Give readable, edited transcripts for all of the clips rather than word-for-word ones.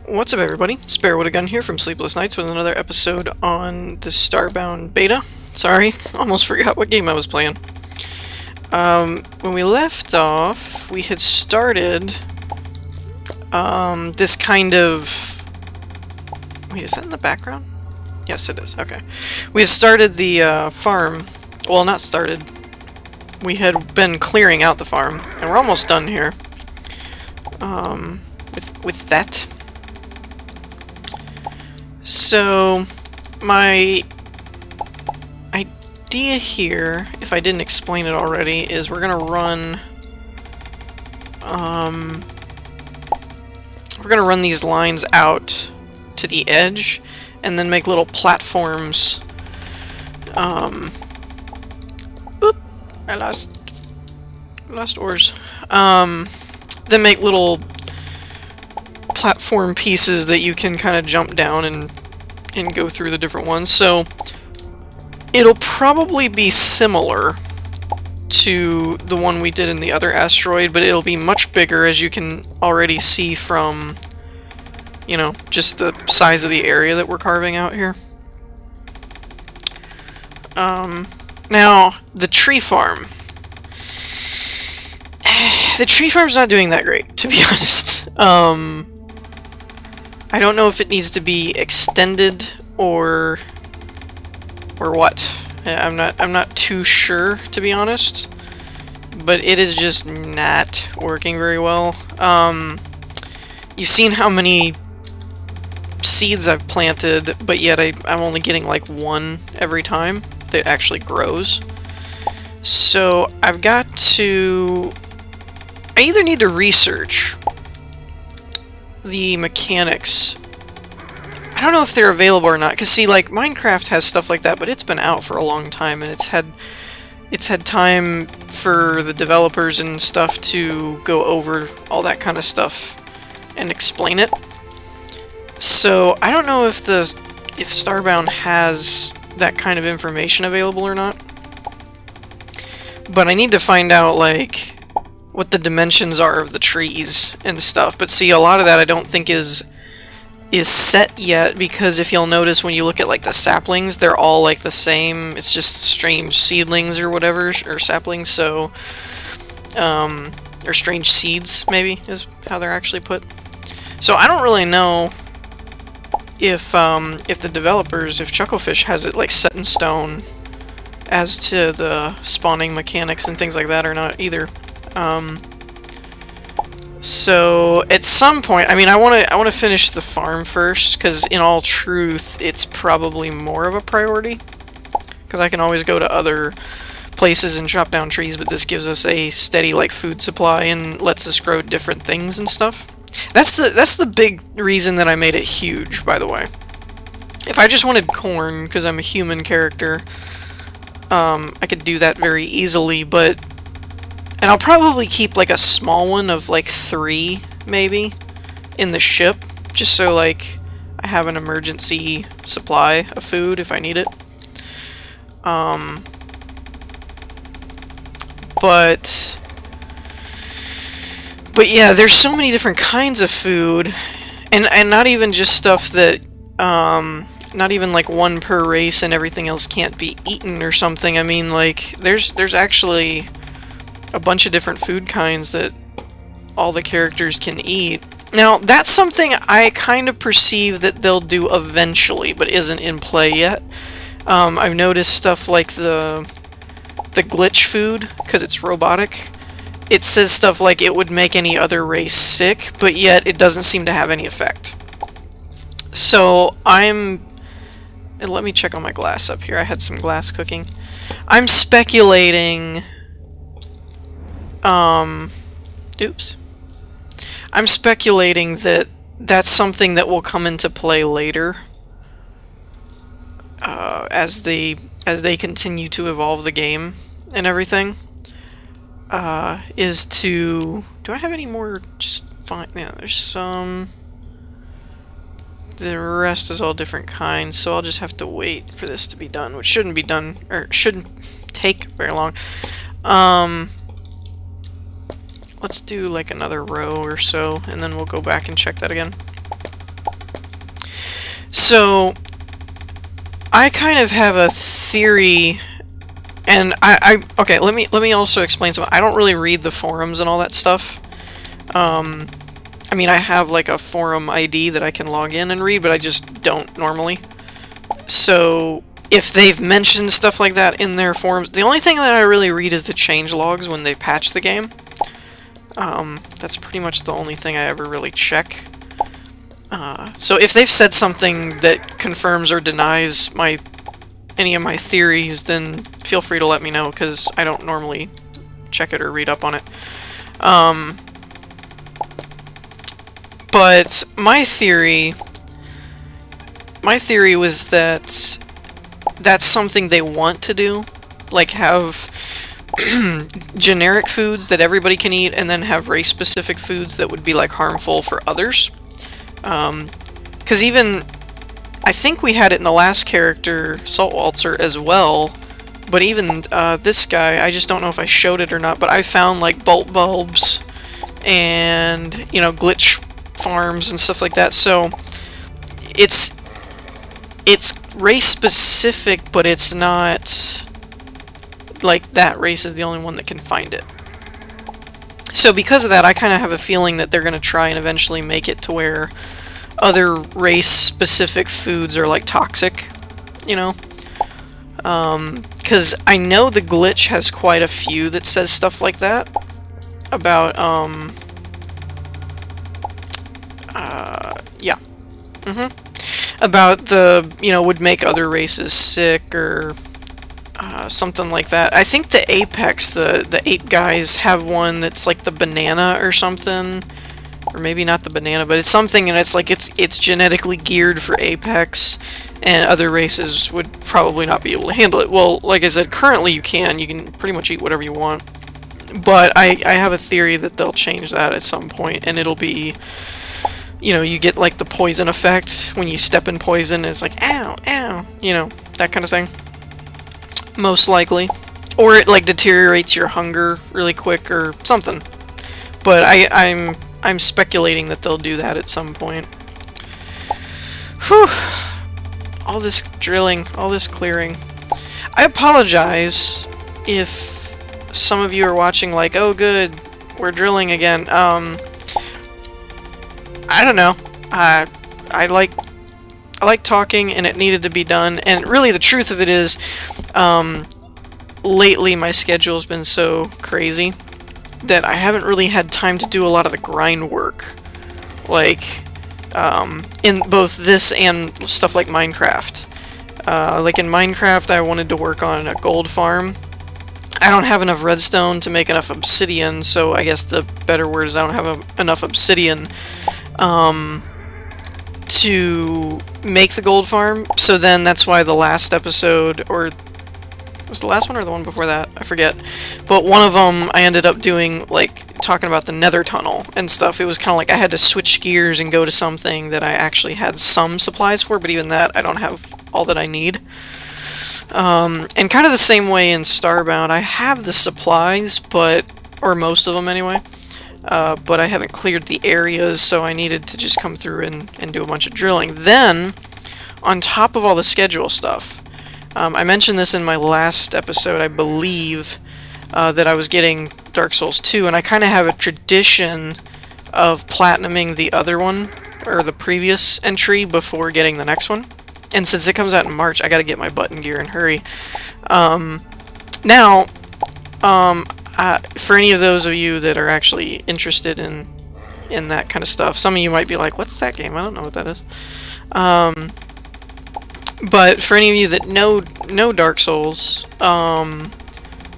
What's up, everybody? Spare with a Gun here from Sleepless Nights with another episode on the Starbound beta. Sorry, almost forgot what game I was playing. When we left off, we had started this kind of... Wait, is that in the background? Yes, it is. Okay. We had started the farm. Well, not started. We had been clearing out the farm, and we're almost done here. With that. So, my idea here, if I didn't explain it already, is we're gonna run these lines out to the edge, and then make little platforms. Oop, I lost ores. Then make little platform pieces that you can kind of jump down and go through the different ones. So it'll probably be similar to the one we did in the other asteroid, but it'll be much bigger, as you can already see from, you know, just the size of the area that we're carving out here. Now, the tree farm. The tree farm's not doing that great, to be honest. I don't know if it needs to be extended or what. I'm not too sure, to be honest. But it is just not working very well. You've seen how many seeds I've planted, but yet I'm only getting like one every time that actually grows. So I've got to... I either need to research the mechanics. I don't know if they're available or not, because see, like, Minecraft has stuff like that, but it's been out for a long time, and it's had time for the developers and stuff to go over all that kind of stuff and explain it. So I don't know if Starbound has that kind of information available or not. But I need to find out, like, what the dimensions are of the trees and stuff. But see, a lot of that I don't think is set yet, because if you'll notice when you look at like the saplings, they're all like the same. It's just strange seedlings or whatever, or saplings, so or strange seeds maybe is how they're actually put. So I don't really know if the developers, if Chucklefish has it like set in stone as to the spawning mechanics and things like that or not either. So at some point, I mean, I want to finish the farm first, because in all truth, it's probably more of a priority, because I can always go to other places and chop down trees, but this gives us a steady like food supply and lets us grow different things and stuff. That's the big reason that I made it huge, by the way. If I just wanted corn, because I'm a human character, I could do that very easily, but... And I'll probably keep like a small one of like 3, maybe, in the ship, just so like I have an emergency supply of food if I need it. But yeah, there's so many different kinds of food, and not even just stuff that, not even like one per race and everything else can't be eaten or something. I mean, like, there's actually a bunch of different food kinds that all the characters can eat. Now, that's something I kind of perceive that they'll do eventually, but isn't in play yet. I've noticed stuff like the glitch food, because it's robotic. It says stuff like it would make any other race sick, but yet it doesn't seem to have any effect. So and let me check on my glass up here. I had some glass cooking. I'm speculating... oops. I'm speculating that that's something that will come into play later, as they continue to evolve the game and everything. Is to... Do I have any more? Just fine. Yeah, there's some... The rest is all different kinds, so I'll just have to wait for this to be done, which shouldn't be done, or shouldn't take very long. Let's do like another row or so, and then we'll go back and check that again. So, I kind of have a theory, and okay, let me also explain something. I don't really read the forums and all that stuff. I mean, I have like a forum ID that I can log in and read, but I just don't normally. So, if they've mentioned stuff like that in their forums, the only thing that I really read is the change logs when they patch the game. That's pretty much the only thing I ever really check. So if they've said something that confirms or denies any of my theories, then feel free to let me know, because I don't normally check it or read up on it. But my theory was that that's something they want to do, like have generic foods that everybody can eat, and then have race-specific foods that would be like harmful for others. Because even, I think we had it in the last character, Salt Waltzer, as well, but even this guy, I just don't know if I showed it or not, but I found like bolt bulbs and, you know, glitch farms and stuff like that, so it's race specific, but it's not like that race is the only one that can find it. So because of that, I kind of have a feeling that they're going to try and eventually make it to where other race-specific foods are like toxic, you know? Because I know the glitch has quite a few that says stuff like that about, yeah. About you know, would make other races sick or something like that. I think the Apex, the ape guys, have one that's like the banana or something, or maybe not the banana, but it's something, and it's like it's genetically geared for Apex, and other races would probably not be able to handle it. Well, like I said, currently you can pretty much eat whatever you want, but I have a theory that they'll change that at some point, and it'll be, you know, you get like the poison effect when you step in poison, and it's like ow, ow, you know, that kind of thing. Most likely. Or it like deteriorates your hunger really quick or something. But I'm speculating that they'll do that at some point. Whew. All this drilling, all this clearing. I apologize if some of you are watching like, oh good, we're drilling again. I don't know. I like talking, and it needed to be done, and really the truth of it is, lately my schedule's been so crazy that I haven't really had time to do a lot of the grind work, like, in both this and stuff like Minecraft. Like in Minecraft, I wanted to work on a gold farm. I don't have enough redstone to make enough obsidian, so I guess the better word is I don't have enough obsidian, to make the gold farm. So then that's why the last episode, or was the last one or the one before that? I forget. But one of them I ended up doing, like, talking about the nether tunnel and stuff. It was kind of like I had to switch gears and go to something that I actually had some supplies for, but even that I don't have all that I need. And kind of the same way in Starbound, I have the supplies, or most of them anyway, but I haven't cleared the areas, so I needed to just come through and do a bunch of drilling. Then, on top of all the schedule stuff, I mentioned this in my last episode, I believe, that I was getting Dark Souls 2, and I kind of have a tradition of platinuming the other one, or the previous entry, before getting the next one. And since it comes out in March, I gotta get my button gear and hurry. Now, for any of those of you that are actually interested in that kind of stuff, some of you might be like, what's that game? I don't know what that is. But for any of you that know Dark Souls, I'm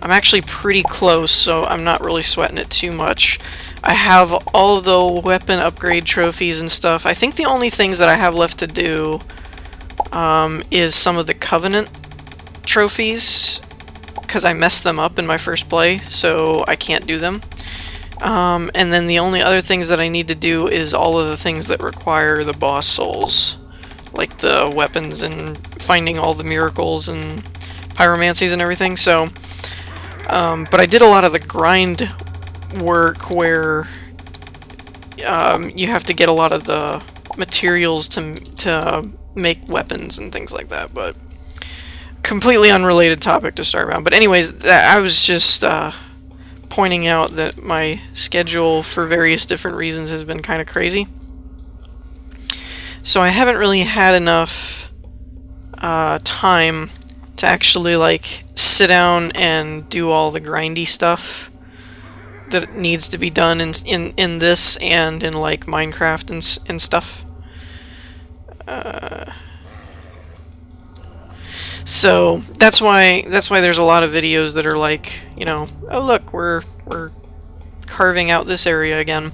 actually pretty close, so I'm not really sweating it too much. I have all of the weapon upgrade trophies and stuff. I think the only things that I have left to do is some of the Covenant trophies, because I messed them up in my first play, so I can't do them. And then the only other things that I need to do is all of the things that require the boss souls, like the weapons and finding all the miracles and pyromancies and everything. So, but I did a lot of the grind work where you have to get a lot of the materials to make weapons and things like that, but completely unrelated topic to Starbound. But anyways, I was just pointing out that my schedule for various different reasons has been kind of crazy. So I haven't really had enough time to actually like sit down and do all the grindy stuff that needs to be done in this and in like Minecraft and stuff. So that's why there's a lot of videos that are like, you know, oh look, we're carving out this area again.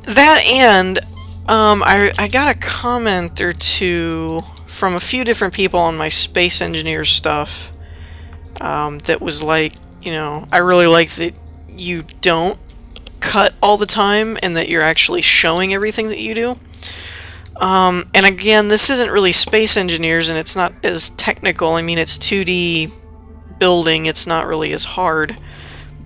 That, and I got a comment or two from a few different people on my space engineer stuff that was like, you know, I really like that you don't cut all the time and that you're actually showing everything that you do. And again, this isn't really space engineers and it's not as technical. I mean, it's 2D building, it's not really as hard.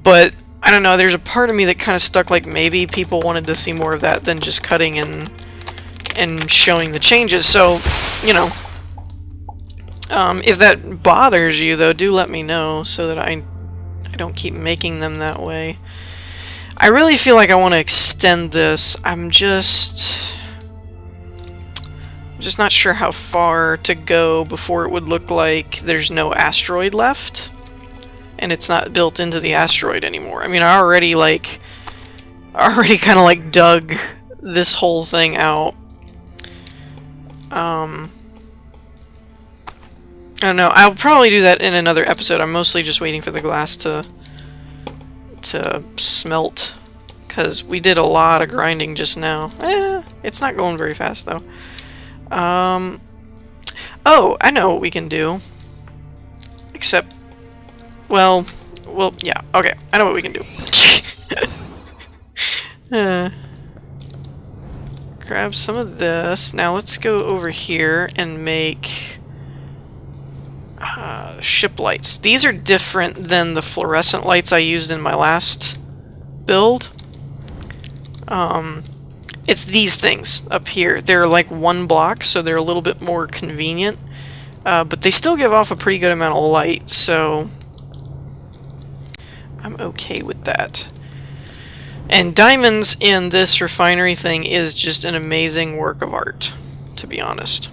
But I don't know, there's a part of me that kind of stuck like maybe people wanted to see more of that than just cutting and showing the changes. So, you know, if that bothers you though, do let me know so that I don't keep making them that way. I really feel like I want to extend this. I'm just not sure how far to go before it would look like there's no asteroid left and it's not built into the asteroid anymore. I mean, I already kind of like dug this whole thing out. I don't know. I'll probably do that in another episode. I'm mostly just waiting for the glass to smelt, because we did a lot of grinding just now. It's not going very fast though. Oh, I know what we can do. Except, well, yeah, okay, I know what we can do. Grab some of this. Now let's go over here and make ship lights. These are different than the fluorescent lights I used in my last build. It's these things up here. They're like 1 block, so they're a little bit more convenient. But they still give off a pretty good amount of light, so I'm okay with that. And diamonds in this refinery thing is just an amazing work of art, to be honest.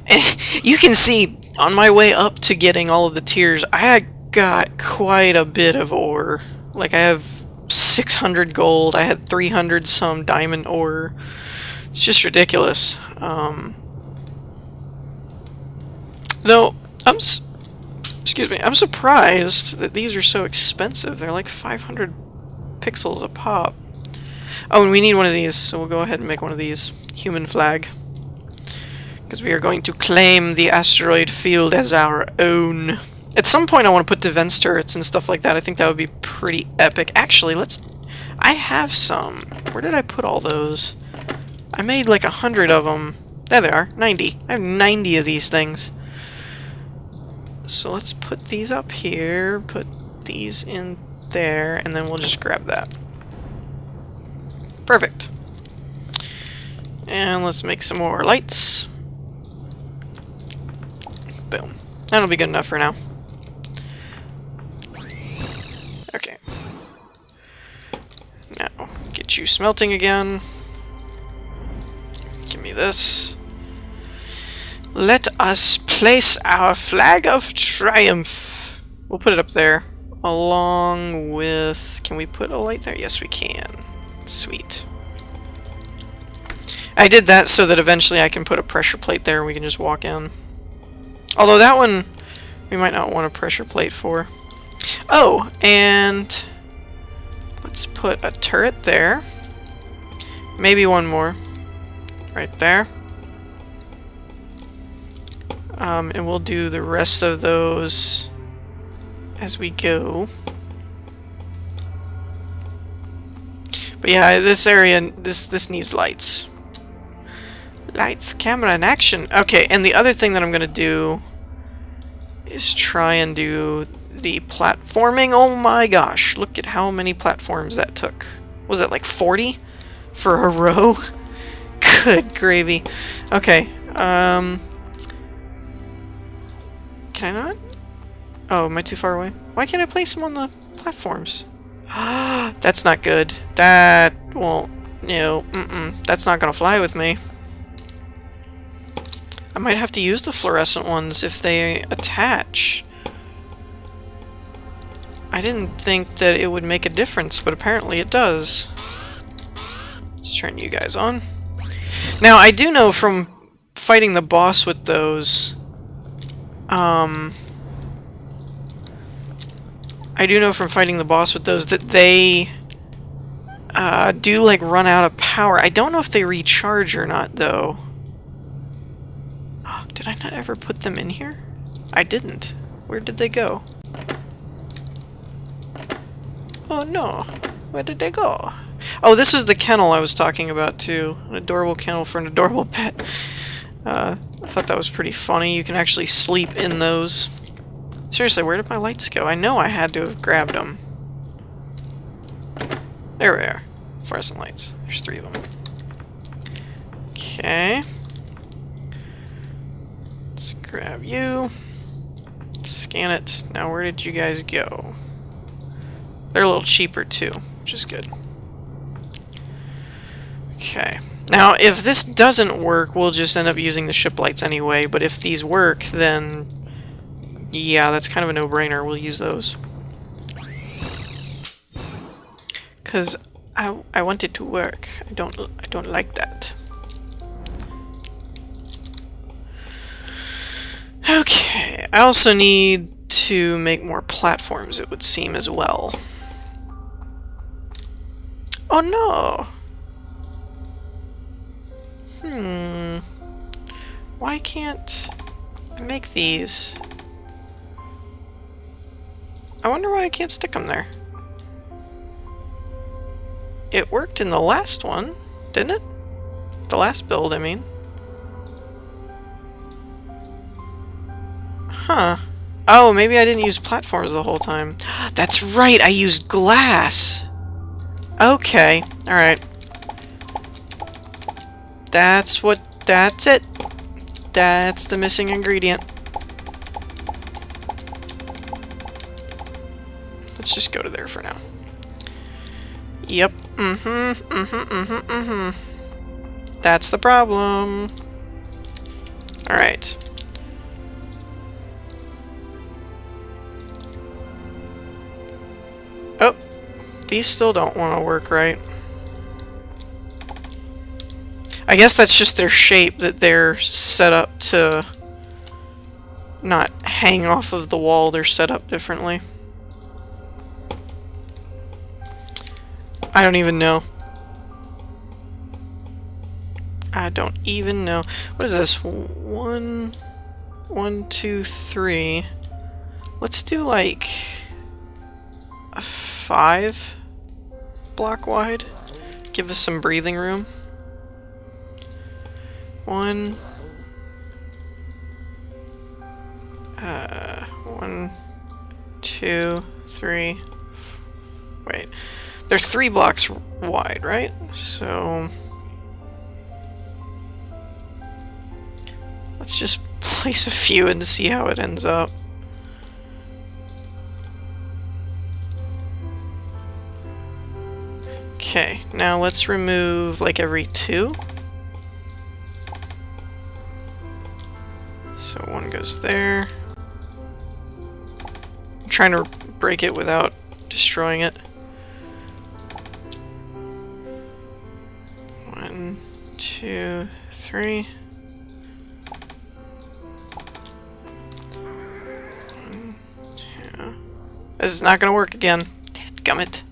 And you can see, on my way up to getting all of the tiers, I had got quite a bit of ore. Like, I have 600 gold, I had 300 some diamond ore. It's just ridiculous. Though, I'm surprised that these are so expensive. They're like 500 pixels a pop. Oh, and we need one of these, so we'll go ahead and make one of these. Human flag. Because we are going to claim the asteroid field as our own. At some point I want to put defense turrets and stuff like that. I think that would be pretty epic. Actually, I have some. Where did I put all those? I made like 100 of them. There they are. 90. I have 90 of these things. So let's put these up here. Put these in there. And then we'll just grab that. Perfect. And let's make some more lights. Boom. That'll be good enough for now. Okay. Now, get you smelting again. Give me this. Let us place our flag of triumph. We'll put it up there. Along with... Can we put a light there? Yes, we can. Sweet. I did that so that eventually I can put a pressure plate there and we can just walk in. Although that one, we might not want a pressure plate for. Oh, and let's put a turret there. Maybe one more. Right there. And we'll do the rest of those as we go. But yeah, this area, this needs lights. Lights, camera, and action. Okay, and the other thing that I'm going to do is try and do the platforming. Oh my gosh, look at how many platforms that took. Was that like 40 for a row? Good gravy. Okay, Can I not? Oh, am I too far away? Why can't I place them on the platforms? That's not good. That won't... No, that's not gonna fly with me. I might have to use the fluorescent ones if they attach. I didn't think that it would make a difference, but apparently it does. Let's turn you guys on. Now, I do know from fighting the boss with those... I do know from fighting the boss with those that they do, like, run out of power. I don't know if they recharge or not, though. Did I not ever put them in here? I didn't. Where did they go? Oh no. Where did they go? Oh, this was the kennel I was talking about, too. An adorable kennel for an adorable pet. I thought that was pretty funny. You can actually sleep in those. Seriously, where did my lights go? I know I had to have grabbed them. There we are. Fluorescent lights. There's 3 of them. Okay. Let's grab you. Scan it. Now, where did you guys go? They're a little cheaper, too, which is good. Okay. Now, if this doesn't work, we'll just end up using the ship lights anyway, but if these work, then... yeah, that's kind of a no-brainer. We'll use those. Because I want it to work. I don't like that. Okay. I also need to make more platforms, it would seem, as well. Oh no! Why can't I make these? I wonder why I can't stick them there. It worked in the last one, didn't it? The last build, I mean. Huh. Oh, maybe I didn't use platforms the whole time. That's right, I used glass! Okay, alright. That's it. That's the missing ingredient. Let's just go to there for now. Yep. That's the problem. Alright. Oh. These still don't want to work right. I guess that's just their shape, that they're set up to not hang off of the wall. They're set up differently. I don't even know. I don't even know. What is this? 1, 2, 3. Let's do like a 5 block wide. Give us some breathing room. 1, 2, 3. Wait. They're 3 blocks wide, right? So let's just place a few and see how it ends up. Okay, now let's remove like every 2. So 1 goes there. I'm trying to break it without destroying it. 1, 2, 3. 1, 2. This is not gonna work again. Dadgummit.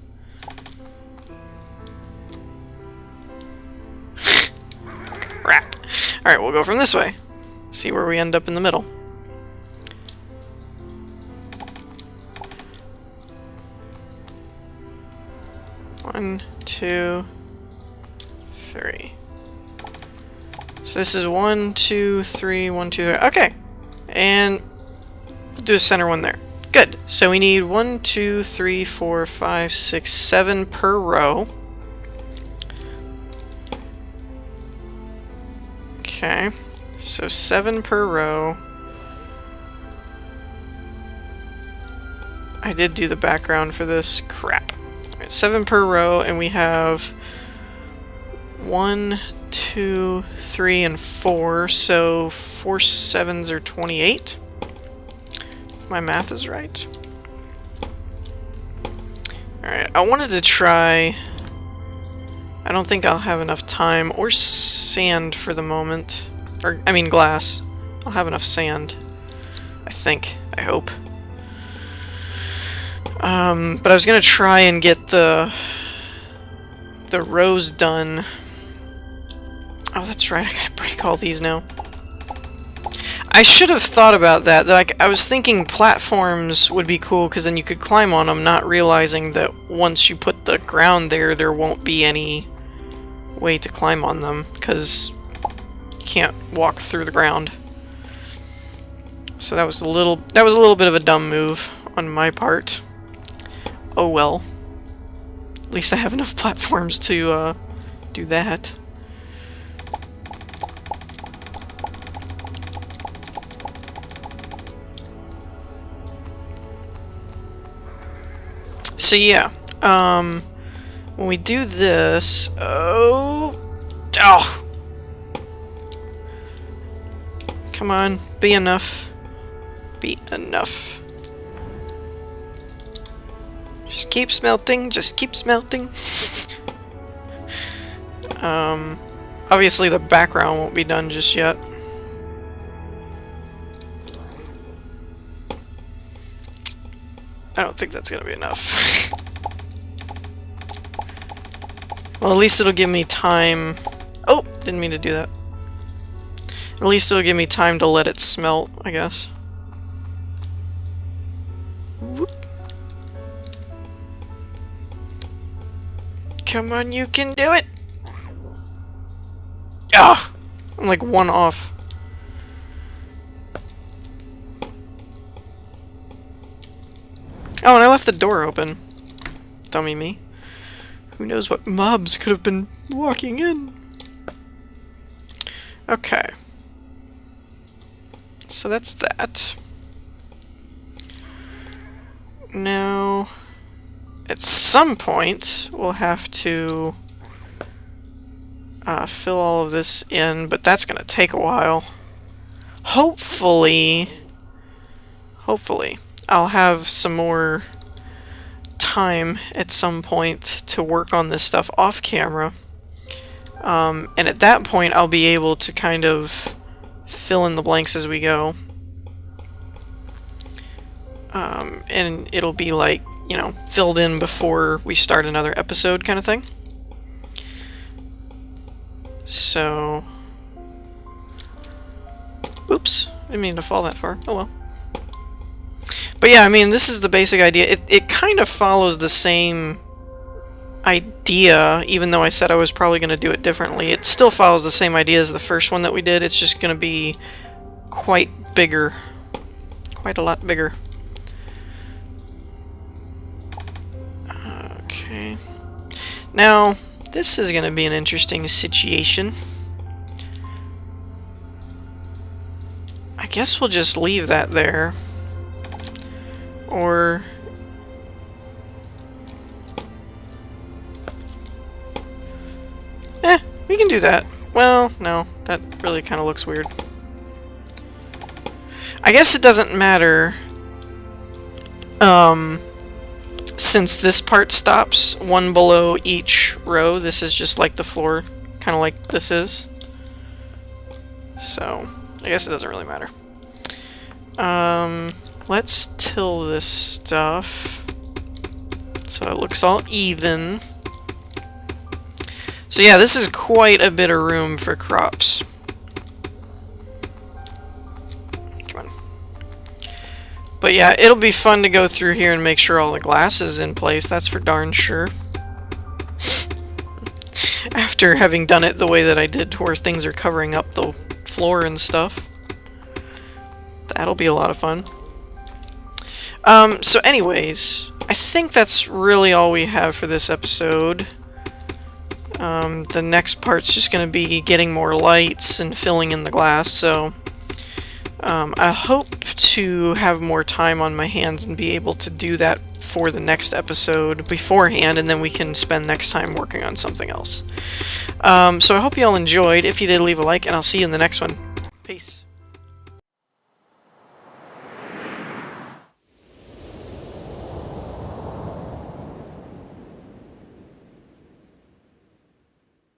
Crap. Alright, we'll go from this way. See where we end up in the middle. One, 2, 3. So this is 1, 2, 3, 1, 2, 3. Okay. And we'll do a center one there. Good. So we need 1, 2, 3, 4, 5, 6, 7 per row. Okay. So 7 per row. I did do the background for this. Crap. Alright, 7 per row, and we have 1, 2, 3, and 4. So 4 sevens are 28. If my math is right. Alright, I wanted to try... I don't think I'll have enough time or sand for the moment. Or, I mean glass. I'll have enough sand. I think. I hope. But I was gonna try and get the rows done. Oh, that's right, I gotta break all these now. I should have thought about that. Like, I was thinking platforms would be cool, because then you could climb on them, not realizing that once you put the ground there, there won't be any way to climb on them, because you can't walk through the ground. So that was a little bit of a dumb move on my part. Oh well. At least I have enough platforms to do that. So yeah, when we do this, oh, come on, be enough, be enough. Just keep smelting, just keep smelting. Obviously the background won't be done just yet. I don't think that's gonna be enough. Well, at least it'll give me time... Oh! Didn't mean to do that. At least it'll give me time to let it smelt, I guess. Whoop. Come on, you can do it! Ah! I'm like 1 off. Oh, and I left the door open. Dummy me. Who knows what mobs could have been walking in. Okay. So that's that. Now, at some point, we'll have to fill all of this in, but that's going to take a while. Hopefully, I'll have some more time at some point to work on this stuff off camera. And at that point, I'll be able to kind of fill in the blanks as we go. And it'll be like, you know, filled in before we start another episode kind of thing. So... Oops, didn't mean to fall that far. Oh well. But yeah, I mean, this is the basic idea. It kind of follows the same idea, even though I said I was probably going to do it differently. It still follows the same idea as the first one that we did. It's just going to be quite bigger. Quite a lot bigger. Okay. Now, this is going to be an interesting situation. I guess we'll just leave that there. Or... we can do that. Well, no, that really kind of looks weird. I guess it doesn't matter, since this part stops one below each row. This is just like the floor, kind of like this is. So, I guess it doesn't really matter. Let's till this stuff so it looks all even. So yeah, this is quite a bit of room for crops. Come on. But yeah, it'll be fun to go through here and make sure all the glass is in place, that's for darn sure. After having done it the way that I did, to where things are covering up the floor and stuff. That'll be a lot of fun. So anyways, I think that's really all we have for this episode. The next part's just going to be getting more lights and filling in the glass, so I hope to have more time on my hands and be able to do that for the next episode beforehand, and then we can spend next time working on something else. So I hope you all enjoyed. If you did, leave a like, and I'll see you in the next one. Peace.